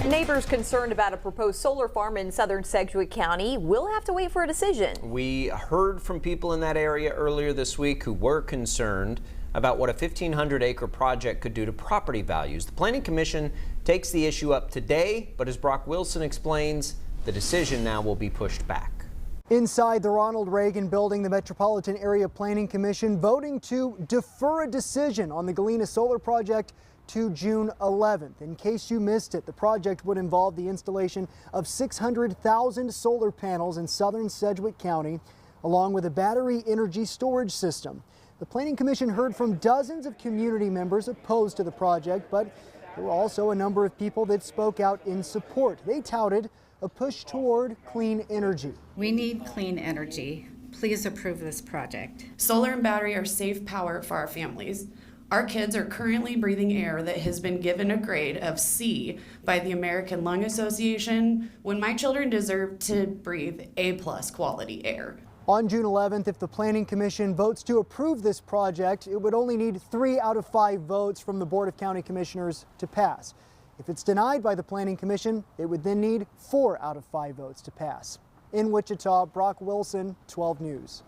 Neighbors concerned about a proposed solar farm in southern Sedgwick County will have to wait for a decision. We heard from people in that area earlier this week who were concerned about what a 1,500-acre project could do to property values. The Planning Commission takes the issue up today, but as Brock Wilson explains, the decision now will be pushed back. Inside the Ronald Reagan building, the Metropolitan Area Planning Commission voting to defer a decision on the Galena solar project to June 11th. In case you missed it, the project would involve the installation of 600,000 solar panels in southern Sedgwick County, along with a battery energy storage system. The Planning Commission heard from dozens of community members opposed to the project, but there were also a number of people that spoke out in support. They touted a push toward clean energy. We need clean energy. Please approve this project. Solar and battery are safe power for our families. Our kids are currently breathing air that has been given a grade of C by the American Lung Association, when my children deserve to breathe A+ quality air. On June 11th, if the Planning Commission votes to approve this project, it would only need 3 out of 5 votes from the Board of County Commissioners to pass. If it's denied by the Planning Commission, it would then need 4 out of 5 votes to pass. In Wichita, Brock Wilson, 12 News.